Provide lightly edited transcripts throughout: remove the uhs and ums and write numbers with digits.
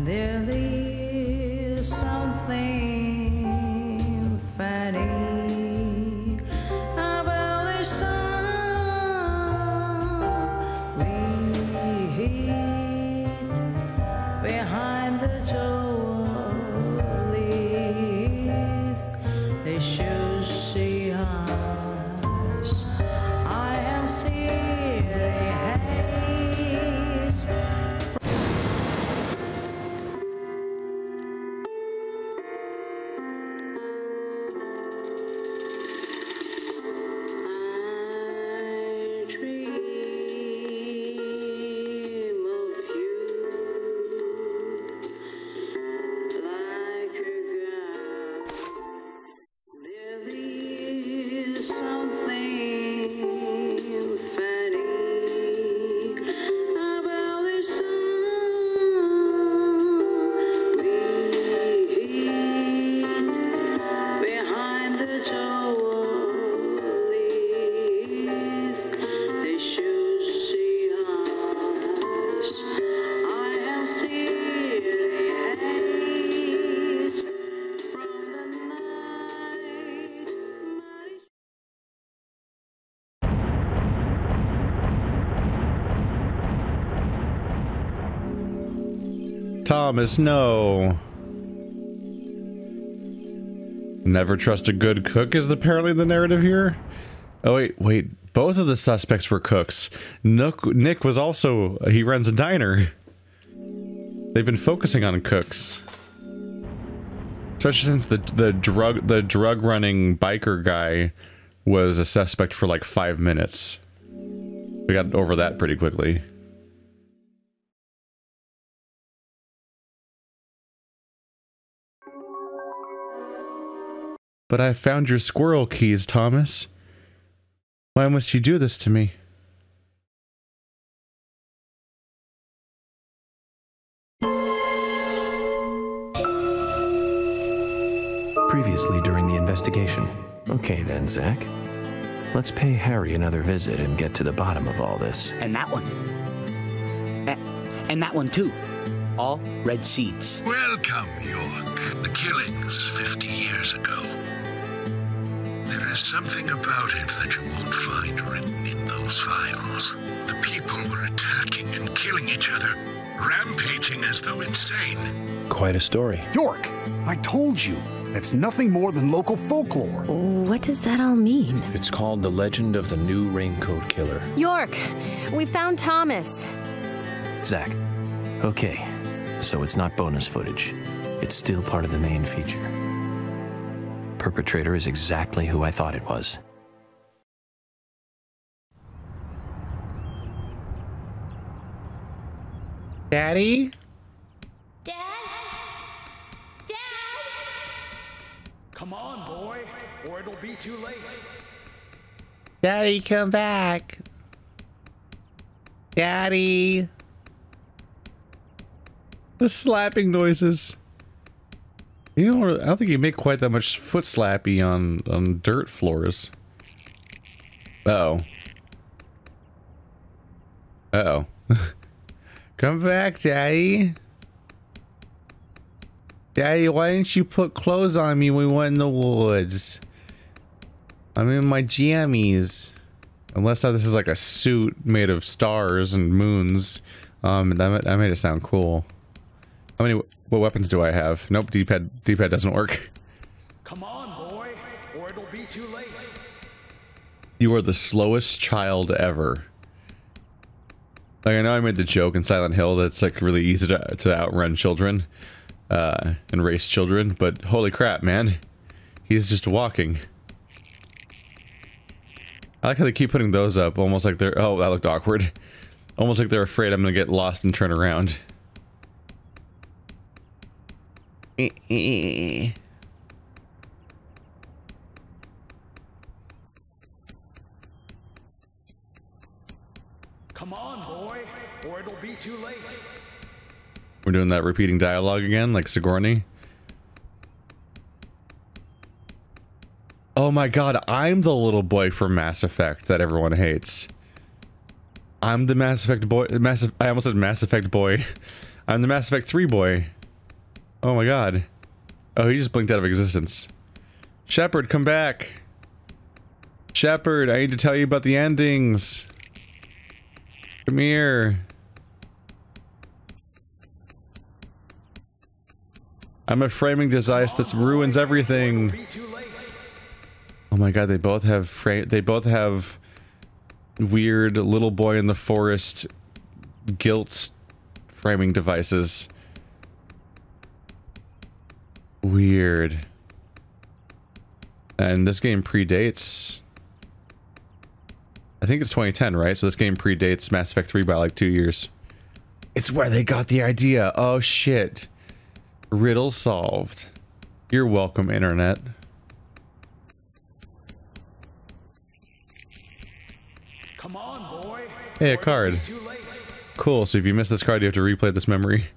There is something funny about the sound we hid behind the trolleys. They should see us. I am serious. Thomas, no. Never trust a good cook is apparently the narrative here. Oh wait, both of the suspects were cooks. Nick was also, he runs a diner. They've been focusing on cooks. Especially since the drug running biker guy was a suspect for like 5 minutes. We got over that pretty quickly. But I found your squirrel keys, Thomas. Why must you do this to me? Previously during the investigation. Okay then, Zach. Let's pay Harry another visit and get to the bottom of all this. And that one. And that one too. All red seeds. Welcome, York. The killings 50 years ago. There is something about it that you won't find written in those files. The people were attacking and killing each other, rampaging as though insane. Quite a story. York, I told you, that's nothing more than local folklore. What does that all mean? It's called The Legend of the New Raincoat Killer. York, we found Thomas. Zach, okay, so it's not bonus footage. It's still part of the main feature. Perpetrator is exactly who I thought it was. Daddy? Dad? Dad? Come on, boy, or it'll be too late. Daddy, come back. Daddy. The slapping noises. You know, I don't think you make quite that much foot slappy on dirt floors. Uh-oh. Uh-oh. Come back, Daddy. Daddy, why didn't you put clothes on me when we went in the woods? I'm in my jammies. Unless this is like a suit made of stars and moons. That made it sound cool. How many, what weapons do I have? Nope, D-pad doesn't work. Come on, boy, or it'll be too late. You are the slowest child ever. Like, I know I made the joke in Silent Hill that it's like really easy to outrun children, and race children, but holy crap, man. He's just walking. I like how they keep putting those up, almost like they're, oh, that looked awkward. Almost like they're afraid I'm gonna get lost and turn around. Come on, boy, or it'll be too late. We're doing that repeating dialogue again, like Sigourney. Oh my god, I'm the little boy from Mass Effect that everyone hates. I'm the Mass Effect boy. I almost said Mass Effect boy. I'm the Mass Effect 3 boy. Oh my god. Oh, he just blinked out of existence. Shepard, come back. Shepard, I need to tell you about the endings. Come here. I'm a framing device that ruins everything. Oh my god, they both have weird little boy in the forest guilt framing devices. Weird. And this game predates... I think it's 2010, right? So this game predates Mass Effect 3 by like 2 years. It's where they got the idea. Oh shit. Riddle solved. You're welcome, internet. Come on, boy. Hey, a card. Cool, so if you miss this card, you have to replay this memory.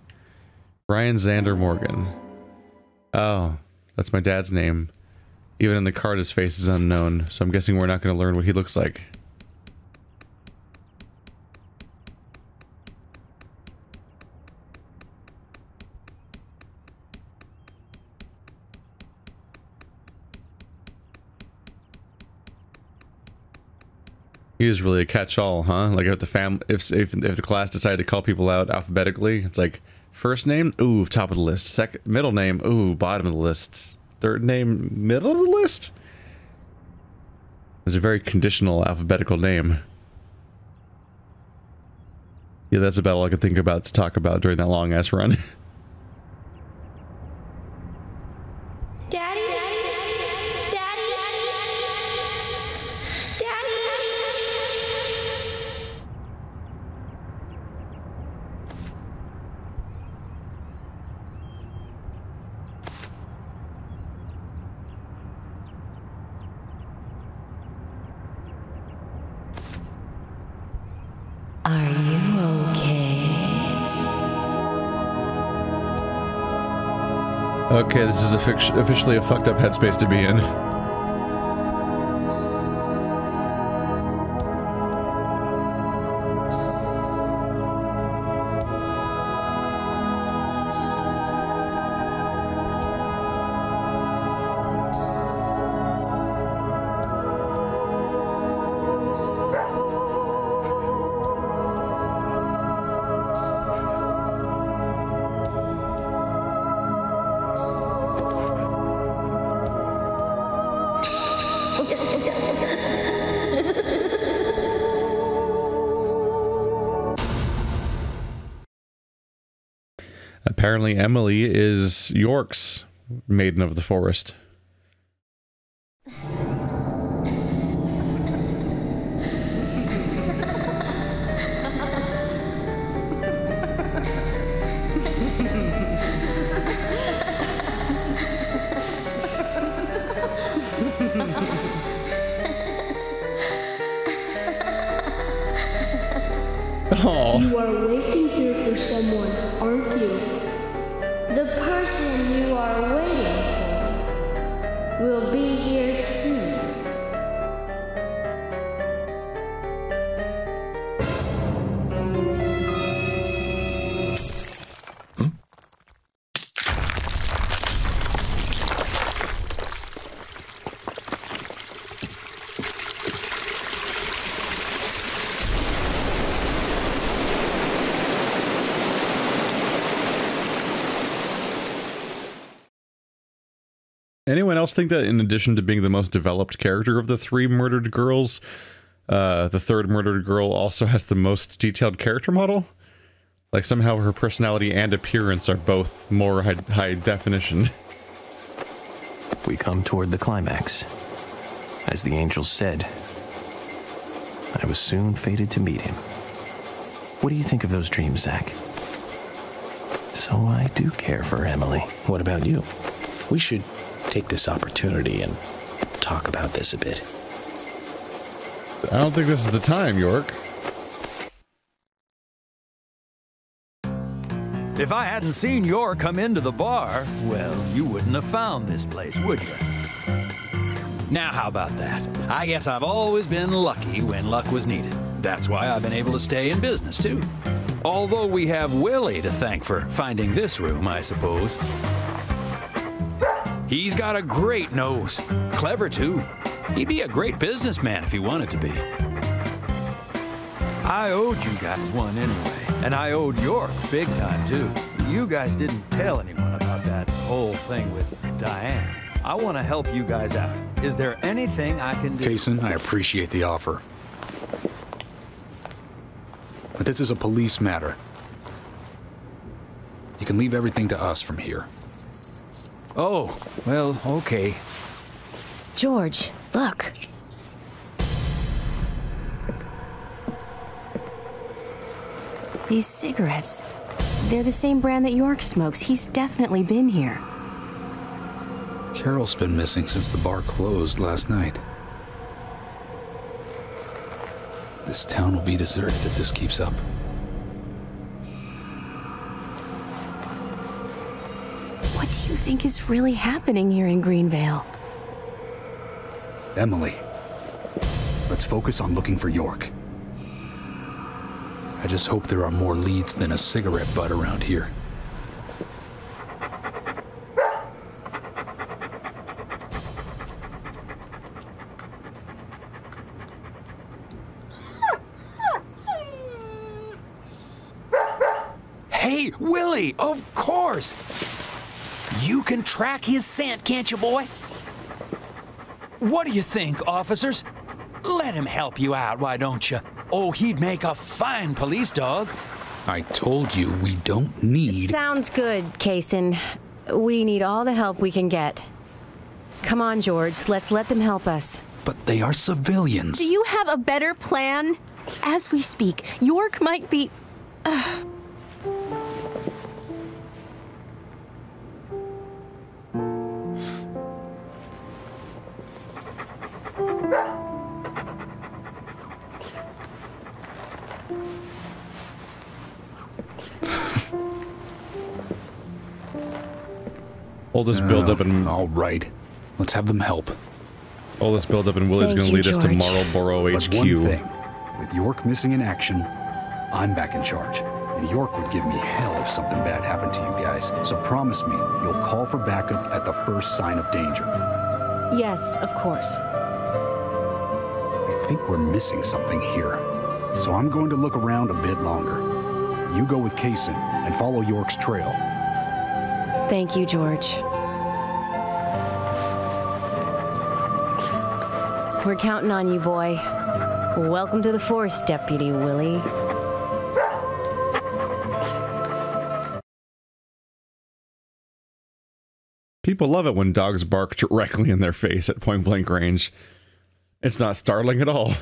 Ryan Xander Morgan. Oh, that's my dad's name. Even in the card, his face is unknown, so I'm guessing we're not going to learn what he looks like. He is really a catch-all, huh? Like if the class decided to call people out alphabetically, it's like first name, ooh, top of the list. Second, middle name, ooh, bottom of the list. Third name, middle of the list. It's a very conditional alphabetical name. Yeah, that's about all I could think about to talk about during that long ass run. Daddy? Daddy? Daddy? Are you okay? Okay, this is officially a fucked up headspace to be in. Apparently Emily is York's Maiden of the Forest. Oh. You are waiting here for someone, aren't you? The person you are waiting for will be here soon. Anyone else think that in addition to being the most developed character of the three murdered girls, the third murdered girl also has the most detailed character model? Like somehow her personality and appearance are both more high definition. We come toward the climax. As the angels said, I was soon fated to meet him. What do you think of those dreams, Zach? So I do care for Emily. What about you? We should take this opportunity and talk about this a bit. I don't think this is the time, York. If I hadn't seen York come into the bar, well, you wouldn't have found this place, would you? Now, how about that? I guess I've always been lucky when luck was needed. That's why I've been able to stay in business, too. Although we have Willie to thank for finding this room, I suppose. He's got a great nose. Clever, too. He'd be a great businessman if he wanted to be. I owed you guys one anyway, and I owed York big time, too. You guys didn't tell anyone about that whole thing with Diane. I want to help you guys out. Is there anything I can do? Kaysen, I appreciate the offer. But this is a police matter. You can leave everything to us from here. Oh, well, okay. George, look. These cigarettes, they're the same brand that York smokes. He's definitely been here. Carol's been missing since the bar closed last night. This town will be deserted if this keeps up. What do you think is really happening here in Greenvale? Emily, let's focus on looking for York. I just hope there are more leads than a cigarette butt around here. Hey, Willie, of course! You can track his scent, can't you, boy? What do you think, officers? Let him help you out, why don't you? Oh, he'd make a fine police dog. I told you we don't need... Sounds good, Kaysen. We need all the help we can get. Come on, George, let's let them help us. But they are civilians. Do you have a better plan? As we speak, York might be... All this build-up and... all right. Let's have them help. All this build-up and Willie's going to lead us to Marlboro HQ. But one thing. With York missing in action, I'm back in charge. And York would give me hell if something bad happened to you guys. So promise me you'll call for backup at the first sign of danger. Yes, of course. I think we're missing something here. So I'm going to look around a bit longer. You go with Kaysen and follow York's trail. Thank you, George. We're counting on you, boy. Welcome to the force, Deputy Willie. People love it when dogs bark directly in their face at point-blank range. It's not startling at all.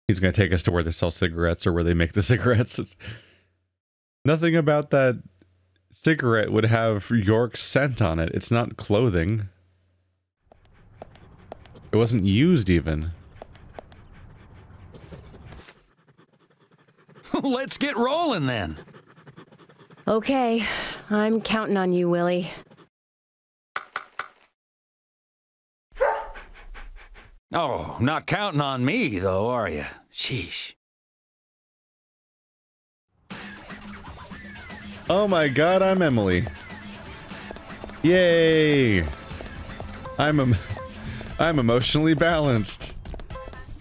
He's going to take us to where they sell cigarettes or where they make the cigarettes. Nothing about that cigarette would have York's scent on it. It's not clothing. It wasn't used even. Let's get rolling then. Okay, I'm counting on you, Willie. Oh, not counting on me, though, are you? Sheesh. Oh my god, I'm Emily. Yay! I'm emotionally balanced.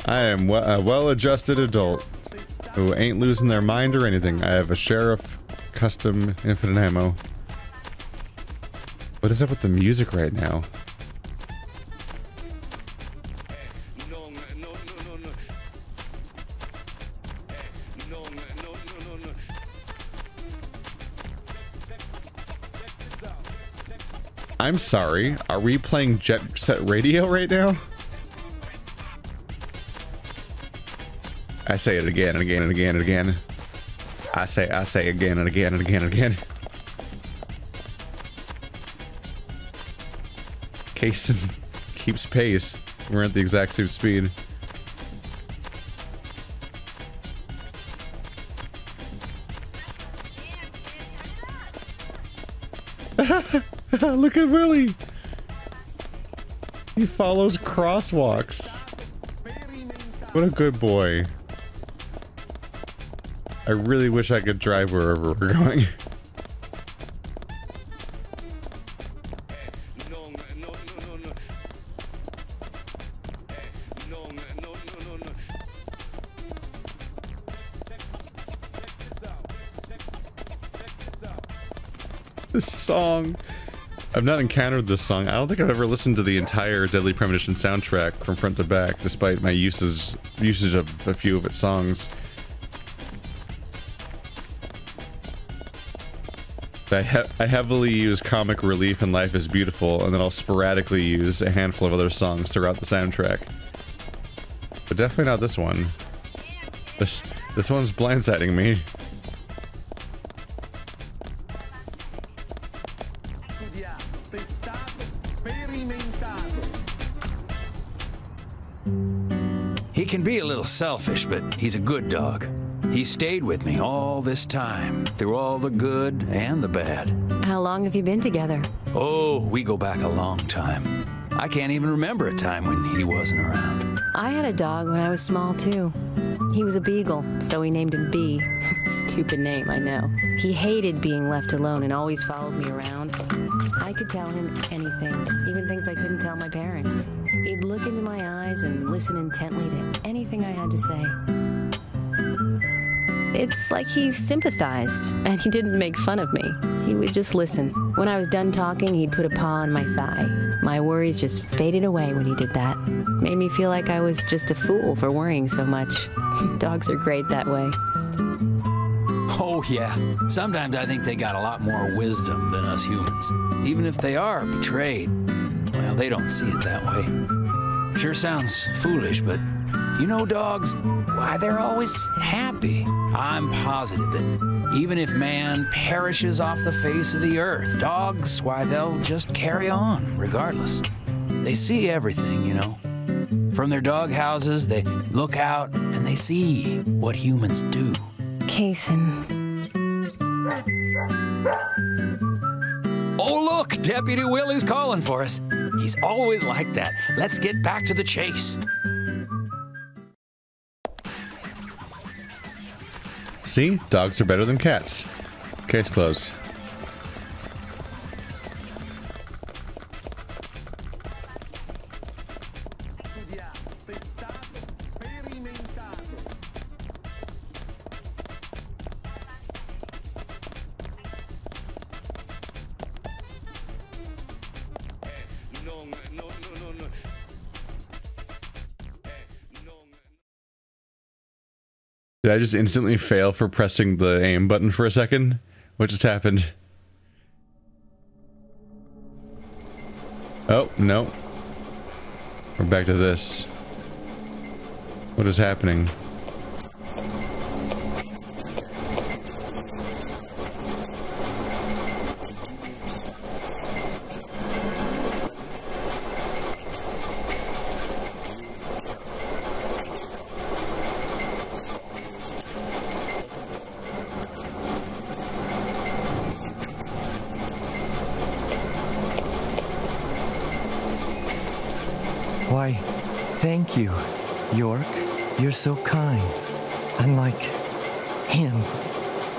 I am a well-adjusted adult who ain't losing their mind or anything. I have a sheriff, custom, infinite ammo. What is up with the music right now? I'm sorry, are we playing Jet Set Radio right now? I say it again and again and again and again. I say again and again and again and again. Kaysen keeps pace. We're at the exact same speed. Look at Willie! He follows crosswalks. What a good boy. I really wish I could drive wherever we're going. This song. I've not encountered this song. I don't think I've ever listened to the entire Deadly Premonition soundtrack from front to back, despite my usage of a few of its songs. I heavily use Comic Relief and Life is Beautiful, and then I'll sporadically use a handful of other songs throughout the soundtrack. But definitely not this one. This one's blindsiding me. He can be a little selfish, but he's a good dog. He stayed with me all this time, through all the good and the bad. How long have you been together? Oh, we go back a long time. I can't even remember a time when he wasn't around. I had a dog when I was small, too. He was a beagle, so we named him B. Stupid name, I know. He hated being left alone and always followed me around. I could tell him anything, even things I couldn't tell my parents. He'd look into my eyes and listen intently to anything I had to say. It's like he sympathized, and he didn't make fun of me. He would just listen. When I was done talking, he'd put a paw on my thigh. My worries just faded away when he did that. Made me feel like I was just a fool for worrying so much. Dogs are great that way. Oh, yeah. Sometimes I think they got a lot more wisdom than us humans. Even if they are betrayed, well, they don't see it that way. Sure sounds foolish, but you know dogs, why, they're always happy. I'm positive that even if man perishes off the face of the earth, dogs, why, they'll just carry on, regardless. They see everything, you know. From their dog houses, they look out and they see what humans do. Kaysen. Oh, look, Deputy Willie's calling for us. He's always like that. Let's get back to the chase. See? Dogs are better than cats. Case closed. Did I just instantly fail for pressing the aim button for a second? What just happened? Oh, no. We're back to this. What is happening? Why, thank you, York. You're so kind. Unlike him.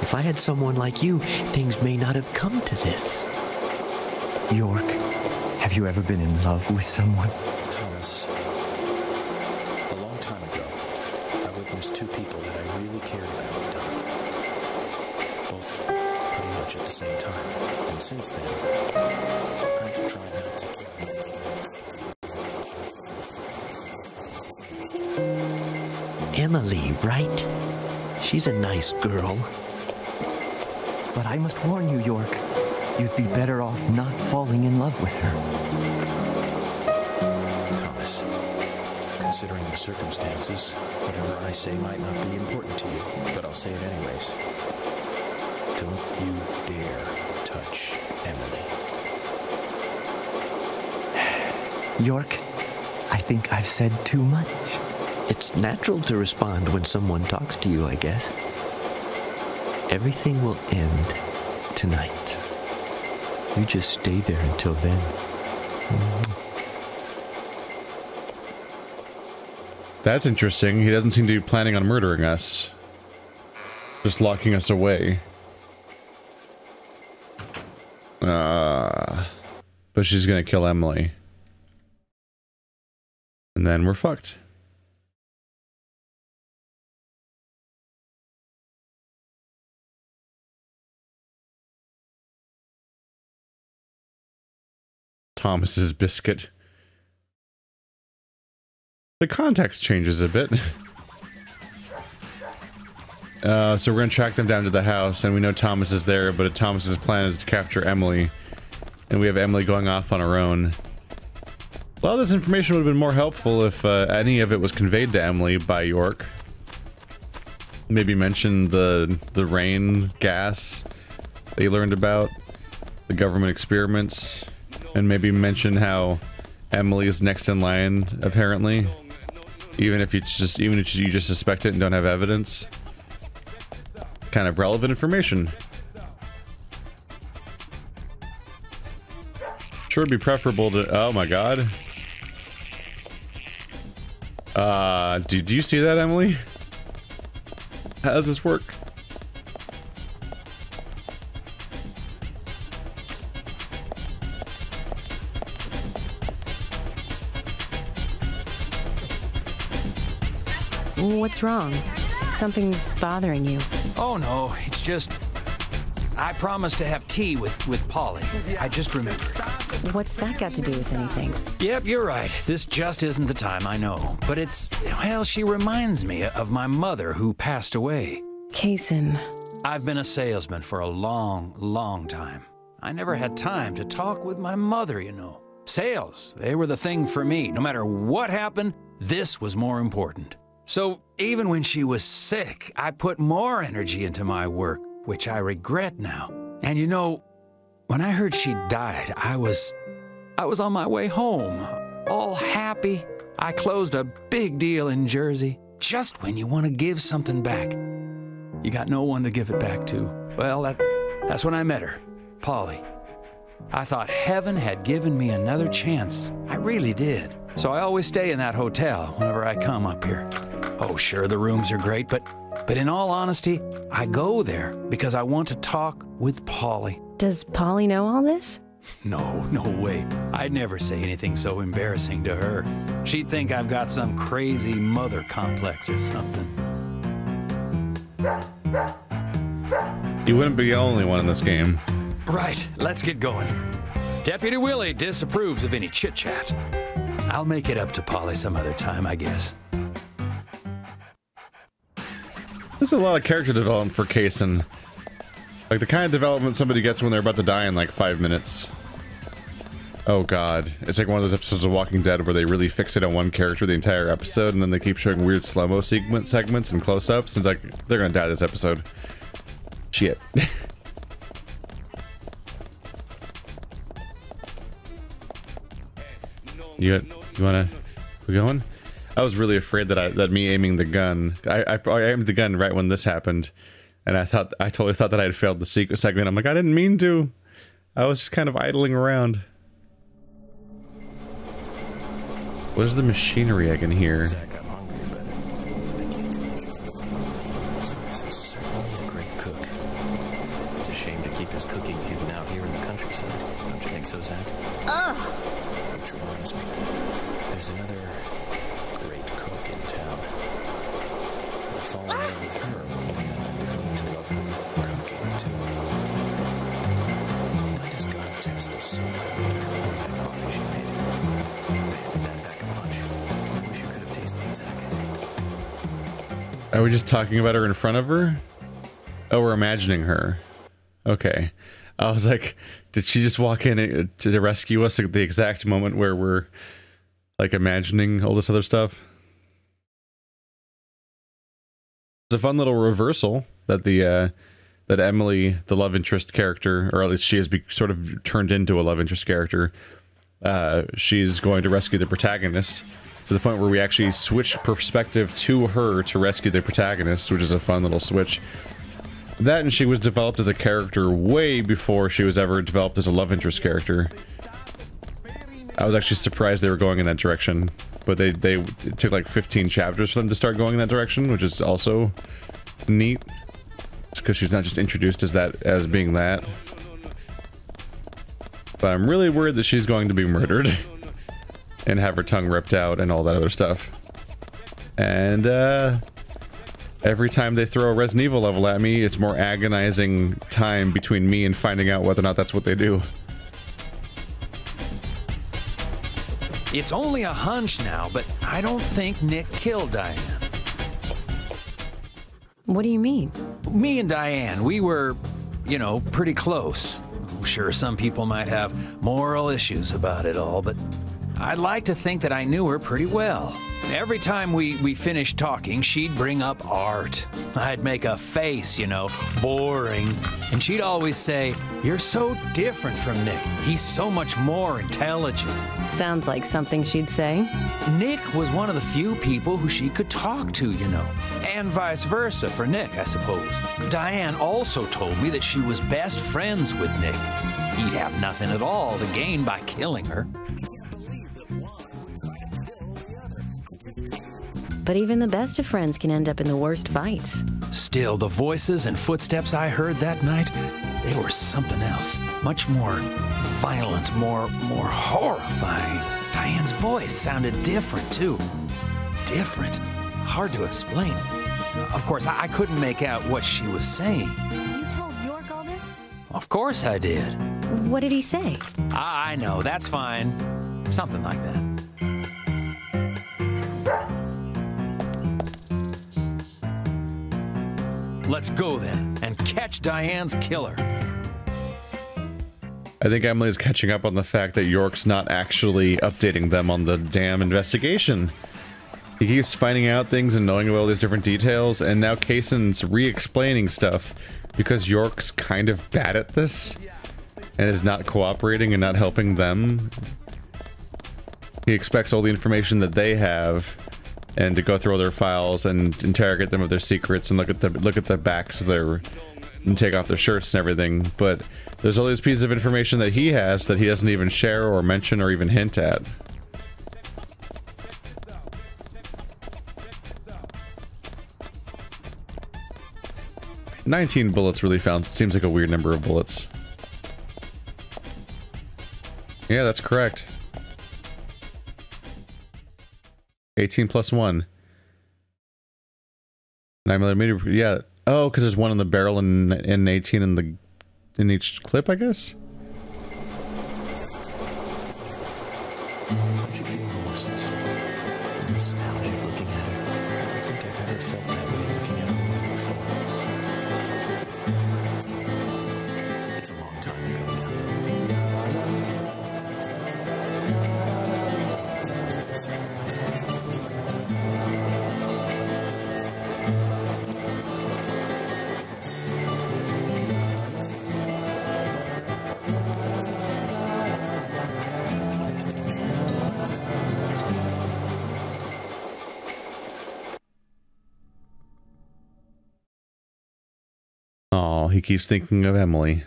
If I had someone like you, things may not have come to this. York, have you ever been in love with someone? Thomas, a long time ago, I witnessed two people that I really cared about die. Both pretty much at the same time. And since then, I've tried not to. Emily, right? She's a nice girl. But I must warn you, York. You'd be better off not falling in love with her. Thomas, considering the circumstances, whatever I say might not be important to you, but I'll say it anyways. Don't you dare touch Emily. York, I think I've said too much. It's natural to respond when someone talks to you, I guess. Everything will end tonight. You just stay there until then. That's interesting. He doesn't seem to be planning on murdering us. Just locking us away. But she's gonna kill Emily. And then we're fucked. Thomas's biscuit. The context changes a bit. So we're gonna track them down to the house, and we know Thomas is there, but Thomas's plan is to capture Emily. And we have Emily going off on her own. A lot of this information would have been more helpful if any of it was conveyed to Emily by York. Maybe mention the rain gas they learned about, the government experiments, and maybe mention how Emily is next in line, apparently. Even if you just suspect it and don't have evidence. Kind of relevant information. Sure, it'd be preferable to. Oh my god. Did you see that, Emily? How does this work? What's wrong? Something's bothering you. Oh no, it's just... I promised to have tea with Polly. I just remembered. What's that got to do with anything? Yep, you're right. This just isn't the time, I know. But it's... well, she reminds me of my mother who passed away. Kaysen. I've been a salesman for a long, long time. I never had time to talk with my mother, you know. Sales, they were the thing for me. No matter what happened, this was more important. So even when she was sick, I put more energy into my work, which I regret now. And you know, when I heard she died, I was on my way home, all happy. I closed a big deal in Jersey. Just when you want to give something back, you got no one to give it back to. Well, that's when I met her, Polly. I thought heaven had given me another chance. I really did. So I always stay in that hotel whenever I come up here. Oh, sure, the rooms are great, but in all honesty, I go there because I want to talk with Polly. Does Polly know all this? No way. I'd never say anything so embarrassing to her. She'd think I've got some crazy mother complex or something. You wouldn't be the only one in this game. Right, let's get going. Deputy Willie disapproves of any chit-chat. I'll make it up to Polly some other time, I guess. There's a lot of character development for Kaysen. Like the kind of development somebody gets when they're about to die in like 5 minutes. Oh god. It's like one of those episodes of Walking Dead where they really fixate on one character the entire episode and then they keep showing weird slow-mo segments and close-ups. And it's like, they're gonna die this episode. Shit. You wanna... we going? I was really afraid that me aiming the gun... I aimed the gun right when this happened. And I totally thought that I had failed the segment. I'm like, I didn't mean to. I was just kind of idling around. What is the machinery I can hear? Zach, I'm hungry, but he's certainly a great cook. It's a shame to keep his cooking hidden out here in the countryside. Don't you think so, Zach? Ugh! Which reminds me, there's another great cook in town. I've fallen in love with her. To love her cooking, too. Why does God test us so much? That coffee she made. That back of punch. I wish you could have tasted it, Zach. Are we just talking about her in front of her? Oh, we're imagining her. Okay. I was like, did she just walk in to rescue us at the exact moment where we're, like, imagining all this other stuff? It's a fun little reversal that that Emily, the love interest character, or at least she has sort of turned into a love interest character. She's going to rescue the protagonist to the point where we actually switch perspective to her to rescue the protagonist, which is a fun little switch. That and she was developed as a character way before she was ever developed as a love interest character. I was actually surprised they were going in that direction, but it took like 15 chapters for them to start going in that direction, which is also neat. It's because she's not just introduced as that, as being that. But I'm really worried that she's going to be murdered and have her tongue ripped out and all that other stuff. And every time they throw a Resident Evil level at me, it's more agonizing time between me and finding out whether or not that's what they do. It's only a hunch now, but I don't think Nick killed Diane. What do you mean? Me and Diane, we were, you know, pretty close. I'm sure some people might have moral issues about it all, but I'd like to think that I knew her pretty well. Every time we finished talking, she'd bring up art. I'd make a face, you know, boring. And she'd always say, "You're so different from Nick. He's so much more intelligent." Sounds like something she'd say. Nick was one of the few people who she could talk to, you know. And vice versa for Nick, I suppose. Diane also told me that she was best friends with Nick. He'd have nothing at all to gain by killing her. But even the best of friends can end up in the worst fights. Still, the voices and footsteps I heard that night, they were something else. Much more violent, more horrifying. Diane's voice sounded different, too. Different. Hard to explain. Of course, I couldn't make out what she was saying. You told York all this? Of course I did. What did he say? I know, that's fine. Something like that. Let's go then, and catch Diane's killer. I think Emily's catching up on the fact that York's not actually updating them on the damn investigation. He keeps finding out things and knowing about all these different details, and now Kaysen's re-explaining stuff because York's kind of bad at this and is not cooperating and not helping them. He expects all the information that they have and to go through all their files and interrogate them of their secrets and look at the backs of their and take off their shirts and everything, but there's all these pieces of information that he has that he doesn't even share or mention or even hint at. $19 bullets really seems like a weird number of bullets. Yeah, that's correct. 18 plus 1. 9mm, yeah. Oh, because there's one in the barrel and 18 in each clip, I guess? Don't you feel almost nostalgic looking at it? I don't think I've ever felt that way looking at one before. It's a long time ago now. He keeps thinking of Emily.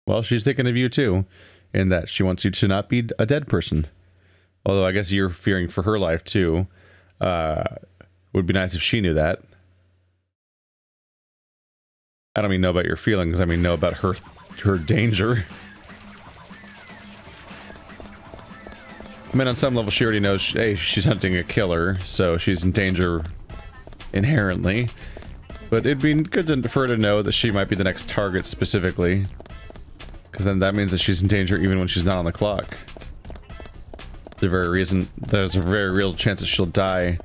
Well, she's thinking of you too, in that she wants you to not be a dead person. Although I guess you're fearing for her life too. Would be nice if she knew that. I don't mean know about your feelings, I mean know about her danger. I mean, on some level she already knows, hey, she's hunting a killer, so she's in danger inherently. But it'd be good for her to know that she might be the next target specifically. Because then that means that she's in danger even when she's not on the clock. There's a very real chance that she'll die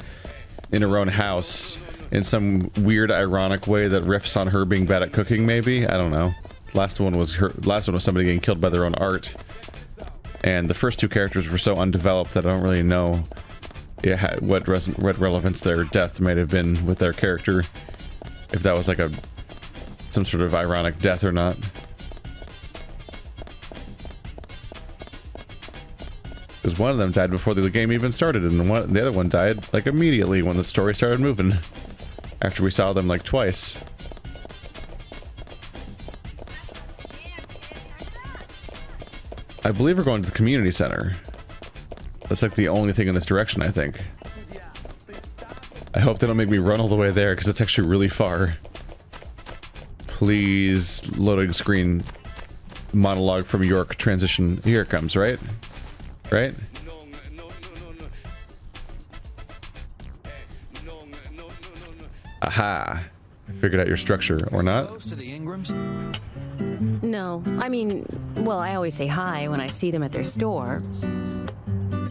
in her own house in some weird ironic way that riffs on her being bad at cooking, maybe? I don't know. Last one was somebody getting killed by their own art. And the first two characters were so undeveloped that I don't really know what relevance their death might have been with their character. If that was like some sort of ironic death or not. Because one of them died before the game even started, and the other one died like immediately when the story started moving. After we saw them like twice. I believe we're going to the community center. That's like the only thing in this direction, I think. I hope they don't make me run all the way there, because it's actually really far. Please, loading screen, monologue from York, transition. Here it comes, right? Right? Aha. I figured out your structure, or not? Close to the Ingrams? No, I mean, well, I always say hi when I see them at their store.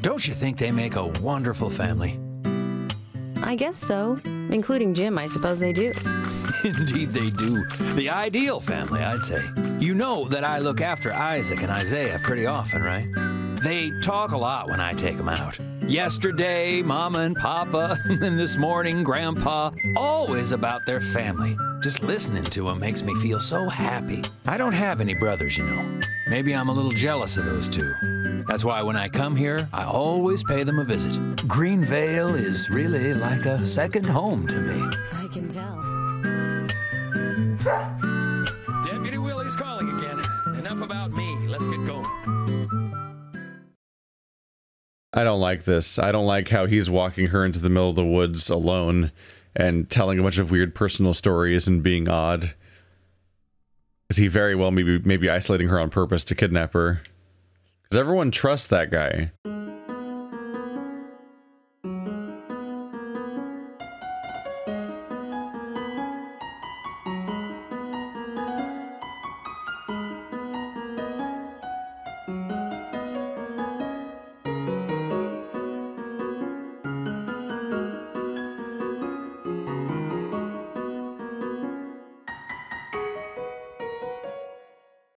Don't you think they make a wonderful family? I guess so. Including Jim, I suppose they do. Indeed they do. The ideal family, I'd say. You know that I look after Isaac and Isaiah pretty often, right? They talk a lot when I take them out. Yesterday, Mama and Papa, and this morning, Grandpa, always about their family. Just listening to them makes me feel so happy. I don't have any brothers, you know. Maybe I'm a little jealous of those two. That's why when I come here, I always pay them a visit. Greenvale is really like a second home to me. I can tell. Deputy Willie's calling again. Enough about me. Let's get going. I don't like this. I don't like how he's walking her into the middle of the woods alone and telling a bunch of weird personal stories and being odd. Is he very well maybe isolating her on purpose to kidnap her? Because everyone trusts that guy.